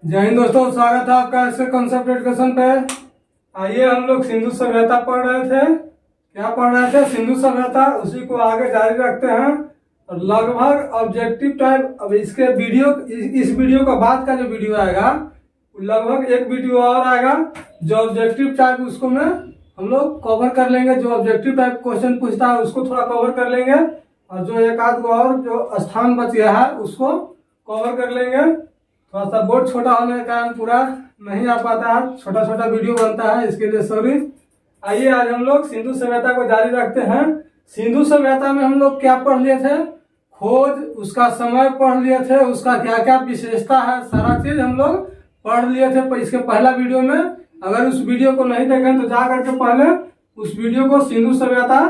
जय हिंद दोस्तों, स्वागत है आपका ऐसे कॉन्सेप्ट एजुकेशन पे। आइए हम लोग सिंधु सभ्यता पढ़ रहे थे। क्या पढ़ रहे थे? सिंधु सभ्यता। उसी को आगे जारी रखते हैं और लगभग ऑब्जेक्टिव टाइप। अब इसके वीडियो इस वीडियो का बाद का जो वीडियो आएगा लगभग एक वीडियो और आएगा जो ऑब्जेक्टिव टाइप, उसको में हम लोग कवर कर लेंगे। जो ऑब्जेक्टिव टाइप क्वेश्चन पूछता है उसको थोड़ा कवर कर लेंगे और जो एक आध और जो स्थान बच गया है उसको कवर कर लेंगे। थोड़ा सा बोर्ड छोटा होने के कारण पूरा नहीं आ पाता है, छोटा छोटा वीडियो बनता है, इसके लिए सॉरी। आइए आज हम लोग सिंधु सभ्यता को जारी रखते हैं। सिंधु सभ्यता में हम लोग क्या पढ़ लिए थे? खोज, उसका समय पढ़ लिए थे, उसका क्या क्या विशेषता है, सारा चीज हम लोग पढ़ लिए थे इसके पहला वीडियो में। अगर उस वीडियो को नहीं देखें तो जा करके पहले उस वीडियो को सिंधु सभ्यता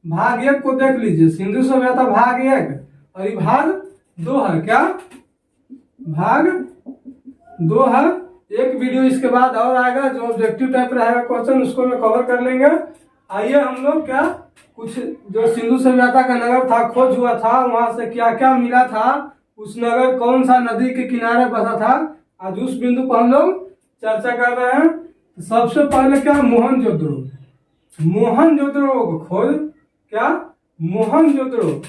भाग 1 को देख लीजिए। सिंधु सभ्यता भाग 1 और ये भाग 2 है। क्या भाग 2 है? एक वीडियो इसके बाद और आएगा जो ऑब्जेक्टिव टाइप रहेगा क्वेश्चन, उसको मैं कवर कर लेंगे। आइए हम लोग क्या कुछ जो सिंधु सभ्यता का नगर था, खोज हुआ था, वहां से क्या क्या मिला था, उस नगर कौन सा नदी के किनारे बसा था, आज उस बिंदु पर हम लोग चर्चा कर रहे हैं। तो सबसे पहले क्या, मोहनजोदड़ो। मोहनजोदड़ो को खोज, क्या मोहनजोदड़ो।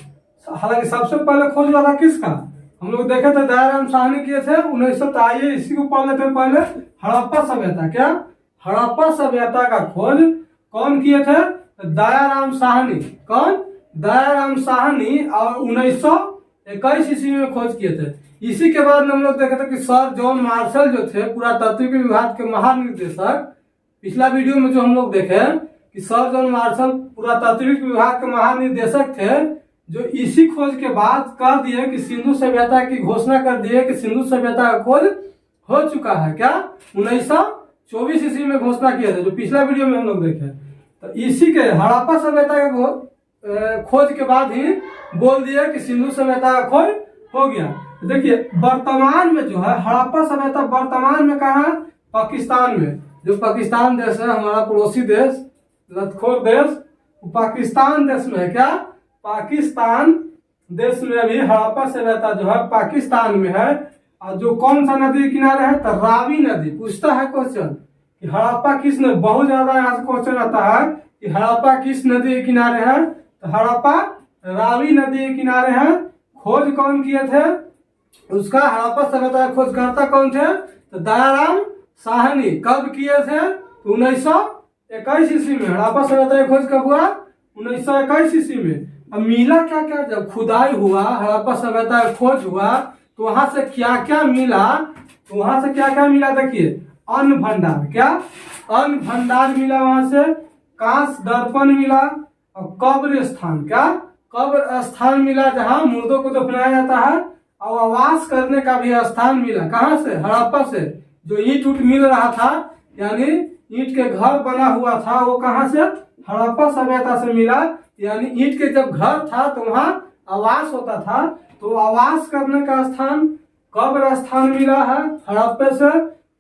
हालांकि सबसे पहले खोज हुआ था किसका? हम लोग देखे थे दयाराम साहनी किए थे 1900। आइए इसी को पढ़ लेते हैं पहले। हड़प्पा सभ्यता। क्या हड़प्पा सभ्यता का खोज कौन किए थे? दयाराम साहनी। कौन? दयाराम साहनी और 1921 ईस्वी में खोज किए थे। इसी के बाद हम लोग देखे थे कि सर जॉन मार्शल जो थे पुरातत्व विभाग के महानिदेशक, पिछला वीडियो में जो हम लोग देखे कि सर जॉन मार्शल पुरातात्विक विभाग के महानिदेशक थे, जो इसी खोज के बाद कह दिए कि सिंधु सभ्यता की घोषणा कर दिए कि सिंधु सभ्यता का खोज हो चुका है। क्या 1924 ईस्वी में घोषणा किया था, जो पिछला वीडियो में हम लोग देखे। तो इसी के हड़प्पा सभ्यता के खोज के बाद ही बोल दिया कि सिंधु सभ्यता का खोज हो गया। देखिए वर्तमान में जो है हड़प्पा सभ्यता वर्तमान में कहाँ है? पाकिस्तान में। जो पाकिस्तान देश है, हमारा पड़ोसी देश, लतखोर देश, पाकिस्तान देश में है। क्या पाकिस्तान देश में अभी हड़प्पा सभ्यता जो है पाकिस्तान में है। और जो कौन सा नदी के किनारे है? तो रावी नदी। पूछता है क्वेश्चन कि हड़प्पा किस नदी, बहुत ज्यादा यहाँ से क्वेश्चन आता है कि हड़प्पा किस नदी के किनारे है? तो हड़प्पा रावी नदी के किनारे है। खोज कौन किए थे उसका? हड़प्पा सभ्यता का खोजकर्ता कौन थे? तो दयाराम साहनी। कब किए थे? 1921 ईस्वी में। हड़प्पा सभ्यता का खोज कब हुआ? 1921 ईस्वी में। अब मिला क्या क्या? जब खुदाई हुआ, हड़प्पा सभ्यता का खोज हुआ, तो वहां से क्या क्या मिला? तो वहां से क्या क्या मिला? देखिए अन्न भंडार। क्या अन्न भंडार मिला वहां से, कांस दर्पण मिला और कब्र स्थान। क्या कब्र स्थान मिला जहां मुर्दों को दफनाया जाता है, और आवास करने का भी स्थान मिला। कहाँ से? हड़प्पा से। जो ईंट उट मिल रहा था, यानी ईंट के घर बना हुआ था, वो कहाँ से? हड़प्पा सभ्यता से मिला। यानी ईंट के जब घर था तो वहां आवास होता था, तो आवास करने का स्थान कब्र स्थान मिला है हड़प्पा से,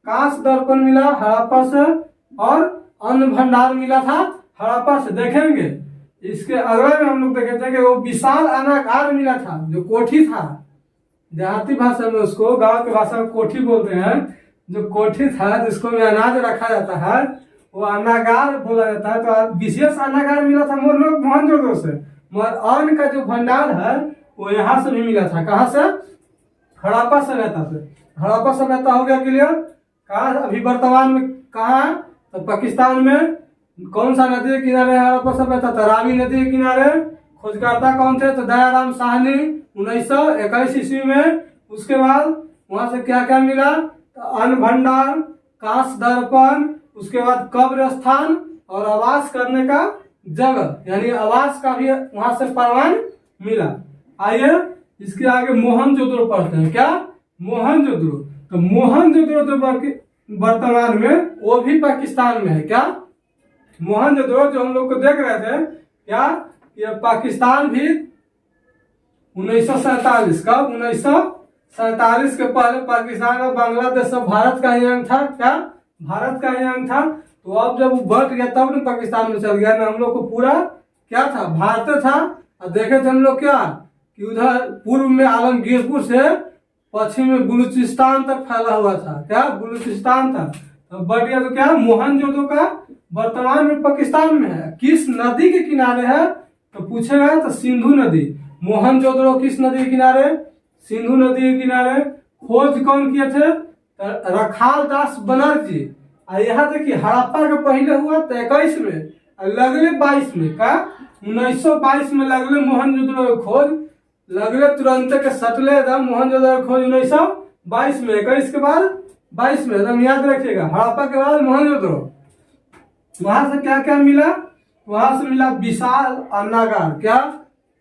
कांस दर्पण मिला हड़प्पा से, और अन्न भंडार मिला था हड़प्पा से। देखेंगे इसके अगले में हम लोग देखे थे कि वो विशाल अनागार मिला था, जो कोठी था। देहाती भाषा में उसको, गांव की भाषा में कोठी बोलते हैं। जो कोठी था जिसको में अनाज रखा जाता है, वो अनागार बोला जाता है। तो विशेष अनागार मिला था मोहनजोदड़ो से। मगर अन्न का जो भंडार है वो यहाँ से भी मिला था। कहाँ से? हड़प्पा सभ्यता से। हड़प्पा सभ्यता हो गया क्लियर। कहाँ अभी वर्तमान में कहाँ है? तो पाकिस्तान में। कौन सा नदी के किनारे है हड़प्पा सभ्यता? तो रावी नदी के किनारे। खोजकर्ता कौन थे? तो दयाराम साहनी 1921 ईस्वी में। उसके बाद वहां से क्या क्या मिला? तो अन्न भंडार, कांस दर्पण, उसके बाद कब्र स्थान और आवास करने का जगह, यानी आवास का भी वहां से प्रमाण मिला। आइए इसके आगे मोहनजोदड़ो पढ़ते हैं। क्या मोहनजोदड़ो? तो मोहनजोदड़ो जो वर्तमान में वो भी पाकिस्तान में है। क्या मोहनजोदड़ो जो हम लोग को देख रहे थे, क्या ये पाकिस्तान भी 1947 का 1947 के पहले पाकिस्तान और बांग्लादेश सब भारत का ही अंग था। क्या भारत का ही अंग था। तो अब जब वो बट गया तब न पाकिस्तान में चल गया ना। हम लोग को पूरा क्या था? भारत था। और देखे थे हम लोग क्या कि उधर पूर्व में आलमगीरपुर से पश्चिम में बलूचिस्तान तक फैला हुआ था। क्या बलूचिस्तान था। तो बढ़ गया तो क्या मोहनजोदड़ो का वर्तमान में पाकिस्तान में है। किस नदी के किनारे है तो पूछेगा तो सिंधु नदी। मोहनजोदड़ो किस नदी के किनारे, सिंधु नदी के किनारे। खोज कौन किए थे तो रखाल दास बनर्जी। यहाँ देखिए हड़प्पा के पहले हुआ 23 में, लगले 22 में का 1922 में लगले मोहनजोदड़ो की खोज, लगले तुरंत के सटले एकदम मोहनजोदड़ो खोज 1922 में, 21 के बाद 22 में, एकदम याद रखिएगा। हड़प्पा के बाद मोहनजोदड़ो। वहां से क्या क्या मिला, वहां से मिला विशाल अन्नागार। क्या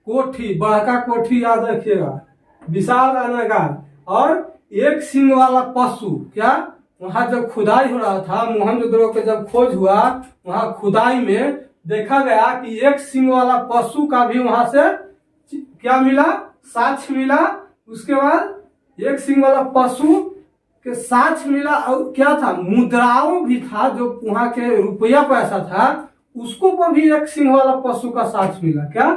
कोठी, बड़का कोठी याद रखिएगा, विशाल अन्नागार। और एक सिंग वाला पशु। क्या वहां जब खुदाई हो रहा था मोहनजोदड़ो के जब खोज हुआ, वहां खुदाई में देखा गया कि एक सिंग वाला पशु का भी वहां से क्या मिला, साक्ष्य मिला। उसके बाद एक सिंग वाला पशु के साक्ष्य मिला। और क्या था, मुद्राओं भी था, जो वहां के रुपया पैसा था उसको पर भी एक सिंह वाला पशु का साक्ष्य मिला। क्या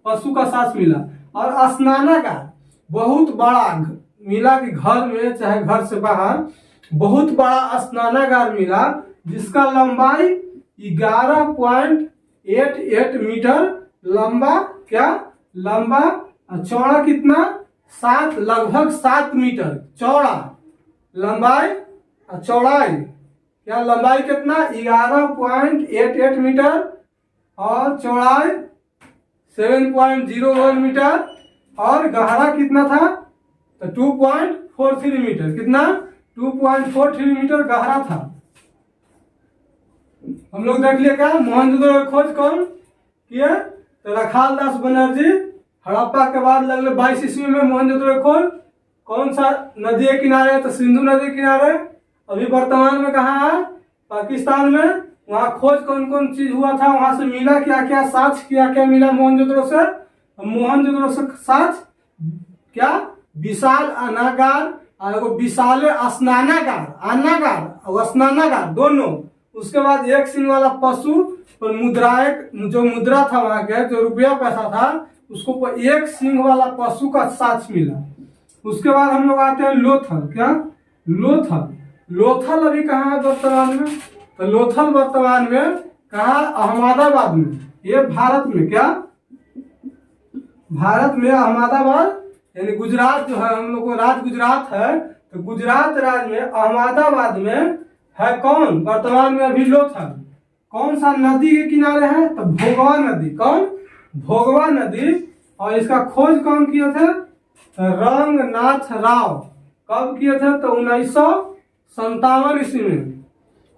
पशु का साक्ष्य मिला। और स्नानागार बहुत बड़ा मिला कि घर में चाहे घर से बाहर बहुत बड़ा स्नानागार मिला, जिसका लंबाई 11.88 मीटर लंबा। क्या लंबा, चौड़ा कितना 7, लगभग 7 मीटर चौड़ा लंबाई और चौड़ाई। क्या लंबाई कितना 11.88 मीटर और चौड़ाई 7.01 मीटर। और गहरा कितना था तो 2.43 मीटर। कितना 2.43 मीटर गहरा था। हम लोग देख लिया क्या मोहनजोदड़ो की खोज कौन किए तो रखाल दास बनर्जी। हड़प्पा के बाद लगले 22 ईस्वी में मोहनजोदड़ो की खोज। कौन सा नदी के किनारे तो सिंधु नदी के किनारे। अभी वर्तमान में कहाँ है, पाकिस्तान में। वहाँ खोज कौन कौन चीज हुआ था, वहां से मिला क्या क्या साक्ष्य, क्या क्या मिला मोहनजोदड़ो से। मोहनजोदड़ो से साक्ष्य क्या विशाल अनागार और एगो विशाल स्नानागार, अन्नागार और स्नानागार दोनों। उसके बाद एक सिंह वाला पशु पर मुद्राएं, जो मुद्रा था वहां के, जो रुपया पैसा था उसको पर एक सिंह वाला पशु का साक्ष्य मिला। उसके बाद हम लोग आते हैं लोथल। क्या लोथल, लोथल अभी कहाँ है वर्तमान में तो लोथल वर्तमान में कहाँ, अहमदाबाद में। ये भारत में, क्या भारत में अहमदाबाद यानी गुजरात जो है, हम लोग को राज्य गुजरात है, तो गुजरात राज्य में अहमदाबाद में है कौन वर्तमान में अभी लोथल। कौन सा नदी के किनारे है तो भोगवा नदी। कौन भोगवा नदी। और इसका खोज कौन किए थे रंगनाथ राव। कब किए थे तो 1957 ईस्वी में।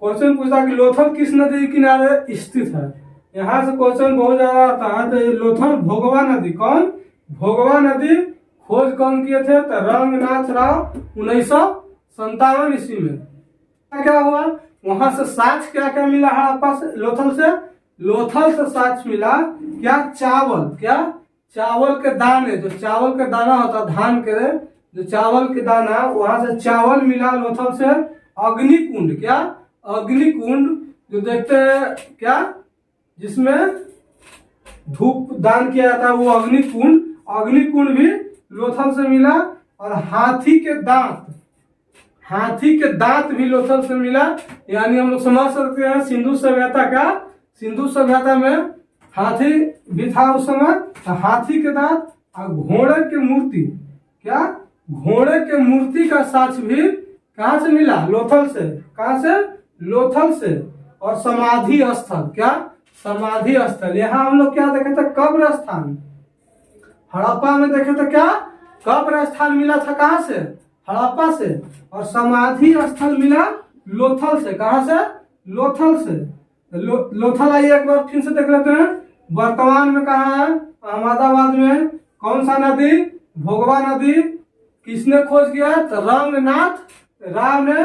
क्वेश्चन पूछता कि लोथल किस नदी के किनारे स्थित है। यहाँ से क्वेश्चन बहुत ज्यादा आता है। तो ये लोथल भोगवा नदी, कौन भोगवा नदी खोज कौन किए थे तो रंगनाथ राव 1957 ईस्वी में। क्या हुआ वहां से साक्ष्य क्या क्या मिला हड़प्पा से, लोथल से। लोथल से साक्ष्य मिला क्या चावल, क्या चावल के दाने, जो चावल के दाना होता धान के, जो चावल के दाना, वहां से चावल मिला लोथल से। अग्निकुंड, क्या अग्निकुंड जो देखते हैं क्या जिसमें धूप दान किया जाता है वो अग्निकुंड, अग्निकुंड भी लोथल से मिला। और हाथी के दांत, हाथी के दांत भी लोथल से मिला। यानी हम लोग समझ सकते हैं सिंधु सभ्यता का, सिंधु सभ्यता में हाथी भी था उस समय। तो हाथी के दांत और घोड़े की मूर्ति, क्या घोड़े के मूर्ति का साक्ष्य भी कहाँ से मिला लोथल से। कहाँ से लोथल से। और समाधि स्थल, क्या समाधि स्थल। यहाँ हम लोग क्या देखे थे कब्र स्थान। हड़प्पा में देखे तो क्या कब्र स्थान मिला था कहाँ से हड़प्पा से। और समाधि स्थल मिला लोथल से। कहाँ से लोथल से। लोथल आइए एक बार फिर से देख लेते हैं। वर्तमान में कहाँ है अहमदाबाद में। कौन सा नदी भोगवा नदी। किसने खोज किया तो रंगनाथ राव ने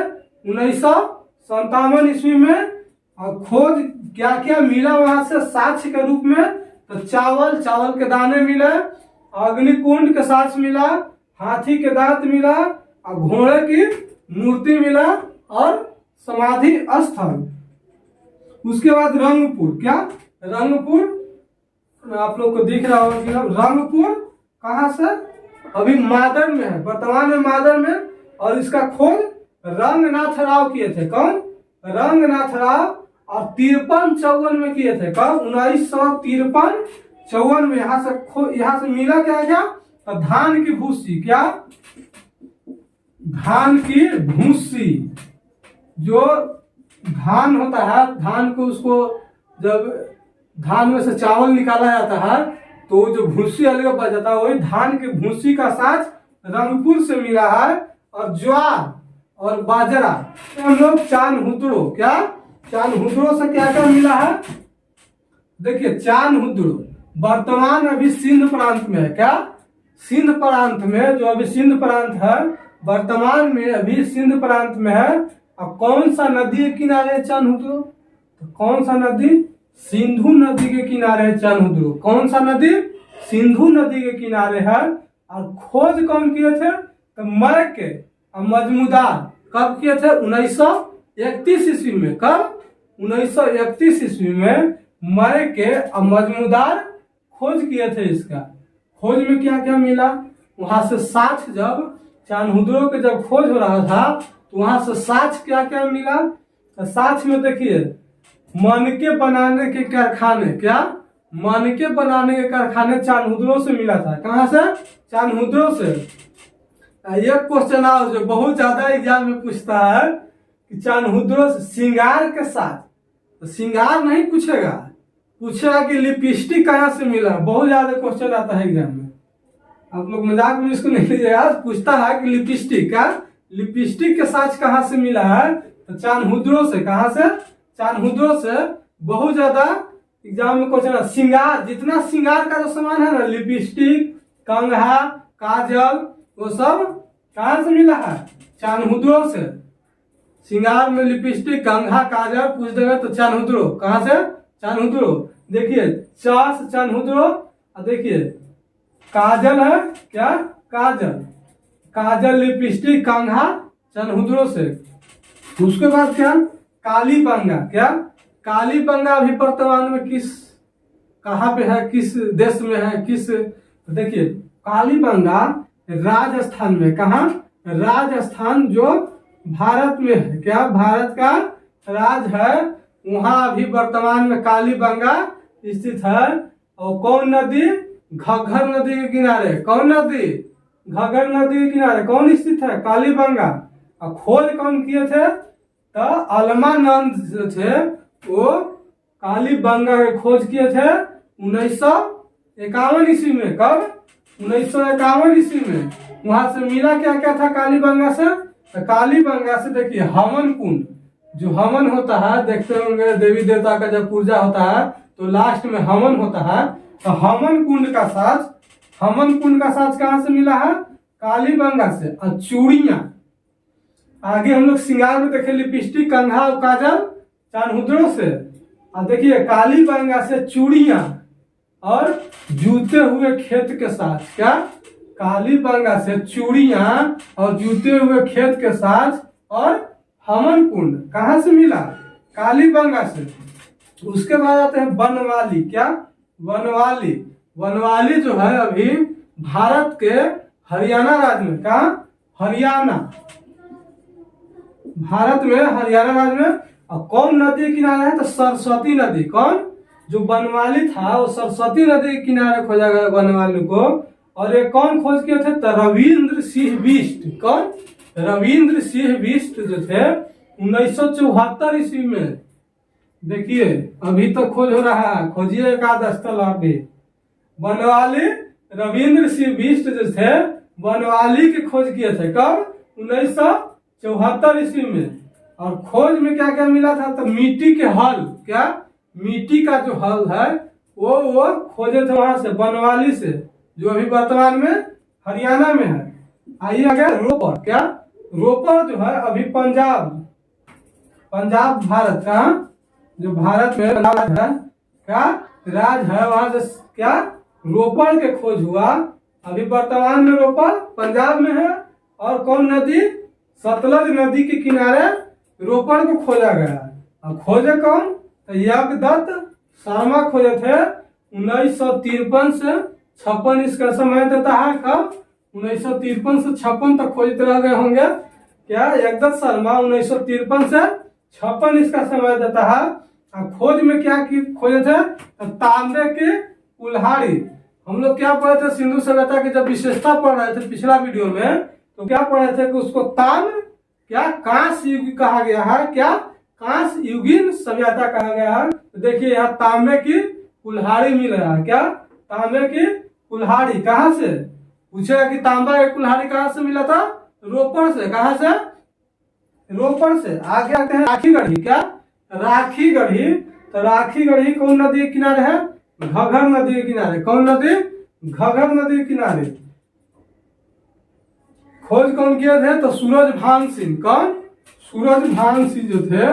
1957 ईस्वी में। और खोज क्या क्या मिला वहां से साक्ष्य के रूप में तो चावल, चावल के दाने मिले, अग्निकुंड के साक्ष्य मिला, हाथी के दांत मिला और घोड़े की मूर्ति मिला और समाधि स्थल। उसके बाद रंगपुर, क्या रंगपुर आप लोग को दिख रहा होगा कि रंगपुर कहाँ से अभी मादर में है, वर्तमान में मादर में। और इसका खोज रंगनाथ राव किए थे। कौन? रंगनाथ राव। और 53-54 में किए थे। कब? 1953-54 में। यहाँ से मिला क्या क्या? तो धान की भूसी। क्या? धान की भूसी। जो धान होता है, धान को उसको जब धान में से चावल निकाला जाता है तो जो भूसी अलग बच जाता है, वही धान की भूसी का साथ रंगपुर से मिला है। और ज्वार और बाजरा तो हम लोग चानहुद्रो। क्या? चानहुद्रो से क्या क्या मिला है? देखिए, चानहुद्रो वर्तमान अभी सिंध प्रांत में है। क्या? सिंध प्रांत में, जो अभी सिंध प्रांत है, वर्तमान में अभी सिंध प्रांत में है। अब कौन सा नदी के किनारे है चानहुद्रो? तो कौन सा नदी? सिंधु नदी के किनारे है चानहुद्रो। कौन सा नदी? सिंधु नदी के किनारे है। और खोज कौन किए थे? तो मरक के मजमूदार। कब किए थे? 1931 ईस्वी में। कब? 1931 ईस्वी में मरक के मजमूदार खोज किए थे। इसका खोज में क्या क्या मिला? वहां से साक्ष्य, जब चानहुद्रो के जब खोज हो रहा था तो वहां से साक्ष्य क्या क्या मिला? तो साक्ष्य में देखिए, मनके बनाने के कारखाने। क्या? मनके बनाने के कारखाने चानहुद्रो से मिला था। कहां से? चानहुद्रो से। एक क्वेश्चन आओ जो बहुत ज्यादा एग्जाम में पूछता है कि चानहुद्रो से श्रृंगार के साथ, तो श्रृंगार नहीं पूछेगा, पूछेगा कि लिपस्टिक कहाँ से मिला। बहुत ज्यादा क्वेश्चन आता है एग्जाम में। आप लोग मजाक में इसको नहीं लीजिएगा। पूछता है कि लिपस्टिक का, लिपस्टिक के साथ कहाँ से मिला है? तो चानहुद्रो से। कहाँ से? चानहुद्रो से। बहुत ज्यादा एग्जाम में क्वेश्चन है। श्रृंगार, जितना श्रृंगार का जो सामान है ना, लिपस्टिक, कंघा, काजल, वो सब कहाँ से मिला है? चानहुद्रो से। श्रृंगार में लिपस्टिक, कंघा, काजल पूछ देगा तो चानहुद्रो। कहाँ से? चानहुद्रो। देखिए, चा से चानहुद्रो। और देखिए, काजल है। क्या? काजल, काजल, लिपस्टिक, कंघा, चानहुद्रो से। उसके बाद क्या? कालीबंगा। क्या? कालीबंगा अभी वर्तमान में किस, कहाँ पे है, किस देश में है, किस? देखिए, कालीबंगा राजस्थान में। कहाँ? राजस्थान, जो भारत में है। क्या? भारत का राज है। वहां अभी वर्तमान में कालीबंगा स्थित है। और कौन नदी? घग्गर नदी के किनारे। कौन नदी? घग्गर नदी के किनारे कौन स्थित है? कालीबंगा। और खोज कौन किए थे? तो अलमानंद जो थे वो कालीबंगा के खोज किए थे 1951 ईस्वी में। कब? 1951 ईस्वी में। वहां से मिला क्या क्या था कालीबंगा से? तो कालीबंगा से देखिए, हवन कुंड, जो हवन होता है, देखते होंगे देवी देवता का जब पूजा होता है तो लास्ट में हवन होता है। तो हवन कुंड का साथ, हवन कुंड का साथ कहाँ से मिला है? कालीबंगा से। और चूड़ियां, आगे हम लोग श्रृंगार में देखे लिपस्टिक, कंघा और काजल चानहुद्रो से। और देखिए, कालीबंगा से चूड़ियां और जूते हुए खेत के साथ। क्या? कालीबंगा से चूड़ियां और जूते हुए खेत के साथ। और हवन कुंड कहाँ से मिला? कालीबंगा से। उसके बाद आते हैं बनवाली। क्या? बनवाली। बनवाली जो है अभी भारत के हरियाणा राज्य में। कहाँ? हरियाणा, भारत में हरियाणा राज्य में। और कौन नदी के किनारे है? तो सरस्वती नदी। कौन? जो बनवाली था वो सरस्वती नदी के किनारे खोजा गया बनवाली को। और ये कौन खोज किए थे? तो रविंद्र सिंह बिष्ट। कौन? रविंद्र सिंह बिष्ट जो थे 1974 ईस्वी में। देखिए, अभी तो खोज हो रहा है, खोजिए एक आध स्थल आप भी। बनवाली, रविंद्र सिंह बिष्ट जो थे बनवाली की खोज किए थे। कब? 1974 ईस्वी में। और खोज में क्या क्या मिला था? तो मिट्टी के हल। क्या? मिट्टी का जो हल है वो खोजे थे वहां से, बनवाली से, जो अभी वर्तमान में हरियाणा में है। आइए आगे, रोपड़। क्या? रोपड़ जो है अभी पंजाब, पंजाब भारत का, जो भारत में राज है, क्या राज है, वहां से क्या रोपड़ के खोज हुआ। अभी वर्तमान में रोपड़ पंजाब में है। और कौन नदी? सतलज नदी के किनारे रोपड़ को खोजा गया। अब खोजे कौन? तो यज्ञदत्त शर्मा खोजे थे 1953 से 56 इसका समय देता है। कब? 1953 से 56 तक खोजते रह गए होंगे। क्या जगदत्त शर्मा 1953 से 56 इसका समय देता है। खोज में क्या खोजे थे? तो तांबे की कुल्हाड़ी। हम लोग क्या पढ़े थे? सिंधु सभ्यता की जब विशेषता पढ़ रहे थे पिछला वीडियो में, तो क्या पढ़े थे कि उसको ताम्र क्या कांस्य युग कहा गया है। क्या कांस्य युगीन सभ्यता कहा गया है। तो देखिए यहाँ तांबे की कुल्हाड़ी मिल रहा है। क्या तांबे की कुल्हाड़ी कहाँ से? पूछेगा कि तांबा की कुल्हाड़ी कहाँ से मिला था? रोपड़ से। कहाँ से? रोपड़ से। आगे आते हैं राखी गढ़ी। क्या राखी गढ़ी? तो राखी गढ़ी कौन नदी के किनारे है? घग्गर नदी के किनारे। कौन नदी? घग्गर नदी के किनारे। खोज कौन किए थे? तो सूरजभान सिंह। कौन? सूरजभान सिंह जो थे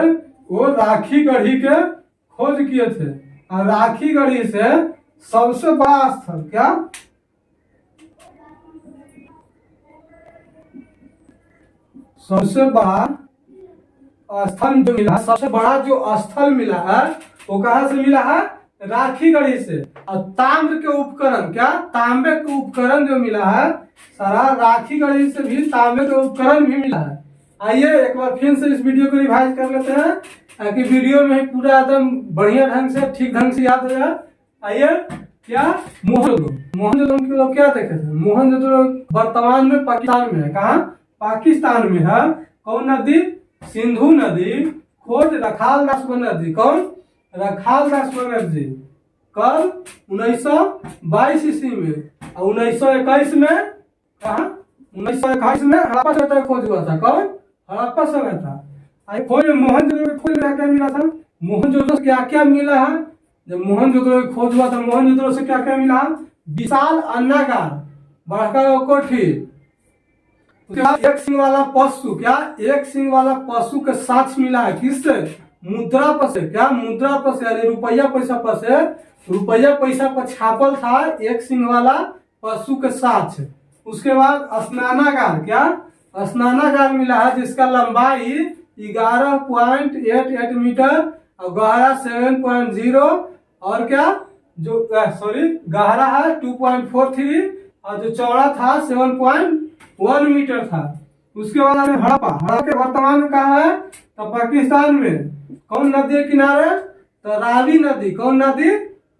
वो राखी गढ़ी के खोज किए थे। और राखी गढ़ी से सबसे बड़ा स्थल क्या? सबसे बड़ा स्थल जो मिला, सबसे बड़ा जो स्थल मिला है वो कहां से मिला है? राखी गढ़ी से। और ताम्र के उपकरण, क्या तांबे के उपकरण जो मिला है सारा राखी गढ़ी से भी तांबे के उपकरण भी मिला है। आइए एक बार फिर से इस वीडियो को रिवाइज कर लेते हैं ताकि वीडियो में पूरा एकदम बढ़िया ढंग से ठीक ढंग से याद हो जाए। आइए क्या मोहनजोदड़ो के लोग क्या देखे थे? मोहनजोदड़ो वर्तमान में पाकिस्तान में है। कहाँ? पाकिस्तान में है। कौन नदी? सिंधु नदी। खोज रखाल दास बनर्जी। कौन? रखाल दास बनर्जी। कल 1922 ईस्वी में। और 1921 में कहा? 1921 में हड़प्पा सभ्यता खोज हुआ था। कौन? हड़प्पा सभ्यता। खोज मोहनजोदड़ो खोज में क्या मिला था? मोहनजोदड़ो से क्या क्या मिला है? जब मोहनजोदड़ो की खोज हुआ था मोहनजोदड़ो से क्या क्या मिला? विशाल अन्नागार, बड़का कोठी, उसके बाद एक सिंह वाला पशु। क्या एक सिंह वाला पशु के साक्ष्य मिला है? किससे? मुद्रा पर से। क्या मुद्रा पर से यानी रुपया पैसा पर से। रुपया पैसा पर छापल था एक सिंह वाला पशु के साक्ष्य। उसके बाद स्नानागार। क्या स्नानागार मिला है जिसका लंबाई 11.88 मीटर और गहरा 7.0 और क्या जो गहरा है 2.43 और जो चौड़ा था 7.1 मीटर था। उसके बाद हड़प्पा के वर्तमान में कहा है? तो पाकिस्तान में। कौन नदी के किनारे? तो रावी नदी। कौन नदी?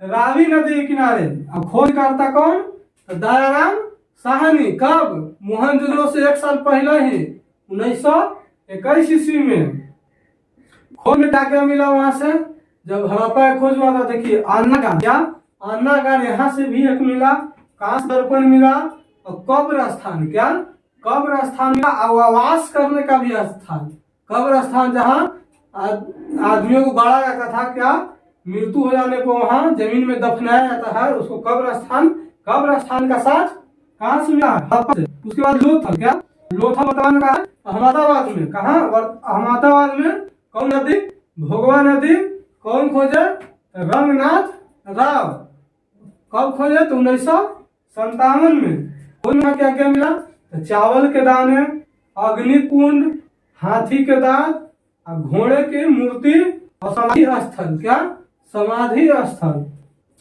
रावी नदी के किनारे। अब खोज करता कौन? तो दयाराम साहनी। कब? मोहनजोदड़ो से 1 साल पहले ही 1921 ईस्वी में। खोज में क्या मिला वहां से? जब हड़प्पा का खोज हुआ था देखिए अन्नागार। क्या अन्नागार यहाँ से भी एक मिला। कांस्य दर्पण मिला और कब्र स्थान। क्या कब्र स्थान मिला। आवास करने का भी स्थान। कब्र स्थान जहाँ आदमियों को गाड़ा जाता था। क्या मृत्यु हो जाने पर वहां जमीन में दफनाया जाता है उसको कब्र स्थान का साथ कहाँ से मिला? हड़प्पा से। उसके बाद लोथल। क्या लोथल वर्तमान का अहमदाबाद में। कहा? अहमदाबाद में। कौन नदी? भोगवा नदी। कौन खोजे? रंगनाथ राव। कब खोजे? तो 1957 में। खोज में क्या क्या मिला? तो चावल के दाने, अग्निकुंड, हाथी के दांत, घोड़े की मूर्ति और समाधि स्थल। क्या समाधि स्थल।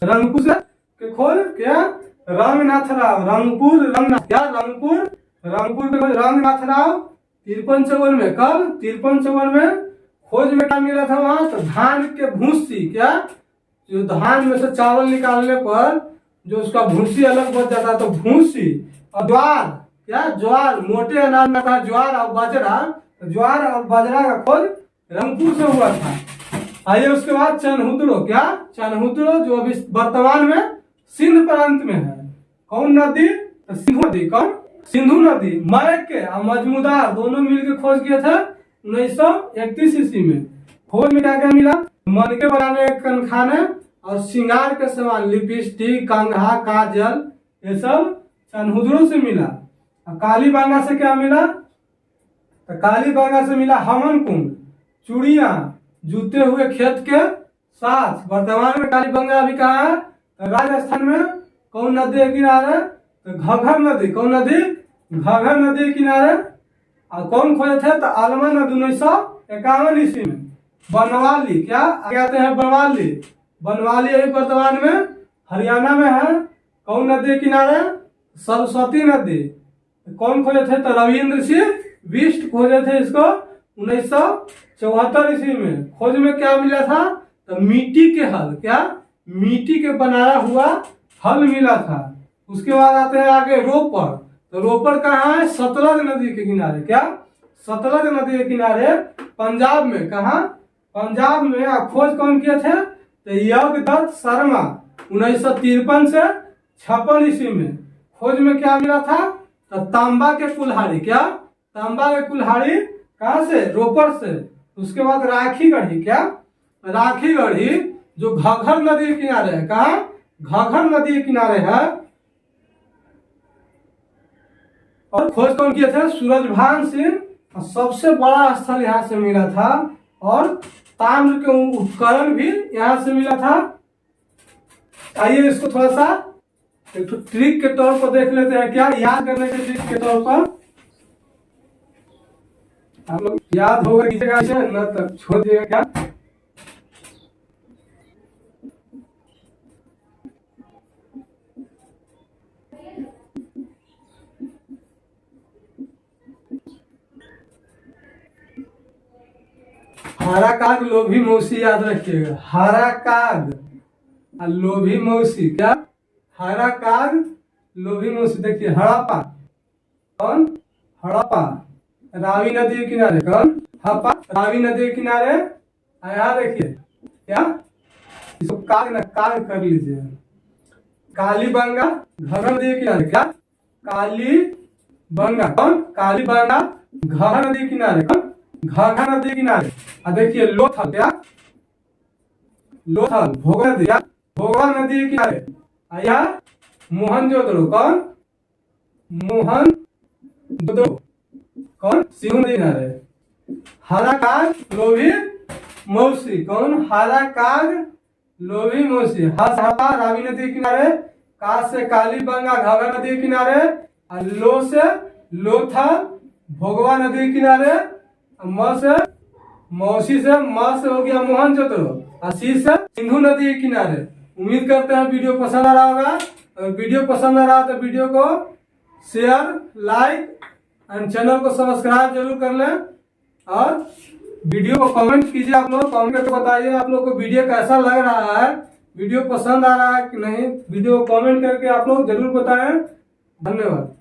रंगपुर के खोज क्या? रंगनाथ राव। रंगपुर रंगनाथ। क्या रंगपुर के खोज रंगनाथ राव 53-54 में। कब? 53-54 में। खोज में क्या मिला था वहां? तो धान के भूसी। क्या जो धान में से चावल निकालने पर जो उसका भूसी अलग बच जाता तो भूसी। और ज्वार। क्या ज्वार मोटे अनाज में था ज्वार और बाजरा। ज्वार और बाजरा का खोज रंगपुर से हुआ था। आइए उसके बाद चनहुदड़ो। क्या चनहुदड़ो जो अभी वर्तमान में सिंध प्रांत में है। कौन नदी? तो सिंधु नदी। कौन? सिंधु नदी। मैके और मजमूदार दोनों मिलकर खोज किए थे 1931 ईस्वी में। खोज में क्या क्या मिला? मनके बनाने के कनखाने और श्रृंगार के सामान लिपस्टिक, कंघा, काजल ये सब चनहुदड़ो से मिला। और कालीबांगा से क्या मिला? तो कालीबांगा से मिला हवन कुंड, चूड़िया, जूते हुए खेत के साथ। वर्तमान में कालीबांगा अभी कहाँ है? तो राजस्थान में। कौन नदी के किनारे? तो घग्गर नदी। कौन नदी? घग्गर नदी के किनारे। और कौन खोजे थे? तो आलमा नदी 1951 ईस्वी में। बनवाली। क्या आगे आते हैं? बनवाली अभी वर्तमान में हरियाणा में है। कौन नदी के किनारे? सरस्वती नदी। कौन खोजे थे? तो रविंद्र सिंह बिष्ट खोजे थे इसको 1974 ईस्वी में। खोज में क्या मिला था? तो मिट्टी के हल, क्या? मिट्टी के बनाया हुआ हल मिला था। उसके बाद आते हैं आगे रोपर। तो रोपर कहाँ है? सतलज नदी के किनारे। क्या? सतलज नदी के किनारे पंजाब में। कहाँ? पंजाब में। खोज कौन किए थे? तो यज्ञदत्त शर्मा 1953 से 56 ईस्वी में। खोज में क्या मिला था? तो तांबा के कुल्हाड़ी। क्या? तांबा के कुल्हाड़ी कहाँ से? रोपर से। उसके बाद राखी गढ़ी। क्या? राखी गढ़ी जो घग्गर नदी के किनारे है। कहाँ? घग्गर नदी के किनारे है। और खोज कौन किए थे? सूरजभान सिंह। सबसे बड़ा स्थल यहाँ से मिला था और ताम्र के उपकरण भी यहाँ से मिला था। आइए इसको थोड़ा सा एक तो ट्रिक के तौर पर देख लेते हैं। क्या? याद करने के ट्रिक के तौर पर आप लोग याद होगा कीजिएगा, इसे न तक छोड़ दिएगा। क्या? हरा काग लोभी मौसी, याद रखिएगा। हरा काग और लोभी मौसी। क्या? हरा काग लोभी मौसी। देखिए हड़प्पा। कौन? हड़प्पा रावी नदी के किनारे। कौन? हड़प्पा रावी नदी के किनारे। यहाँ देखिए क्या? इसको काग न काग कर लीजिए। कालीबंगा घग्गर नदी के किनारे। क्या? कालीबंगा। कौन? कालीबंगा घग्गर नदी के किनारे। कौन? घग्गर नदी के किनारे। देखिए लोथल। क्या? लोथल भोगड़ा नदी। क्या? भोगड़ा नदी के किनारे। यहाँ मोहनजोदड़ो। कौन? मोहनजोदड़ो। कौन? सिंधु नदी किनारे। हरा काग लोभी मौसी। कौन? हरा काग लोभी मौसी। हड़प्पा रावी नदी के किनारे। का से कालीबंगा घग्गर नदी के किनारे। और लो से लोथल भोगवा नदी के किनारे। म से मौसी से हो गया मोहनजोदड़ो और सी से सिंधु नदी के किनारे। उम्मीद करते हैं वीडियो पसंद आ रहा होगा। अगर वीडियो पसंद आ रहा तो वीडियो को शेयर, लाइक एंड चैनल को सब्सक्राइब जरूर कर लें। और वीडियो को कमेंट कीजिए। आप लोग कमेंट करके बताइए आप लोग को वीडियो कैसा लग रहा है, वीडियो पसंद आ रहा है कि नहीं। वीडियो को कमेंट करके आप लोग जरूर बताएं। धन्यवाद।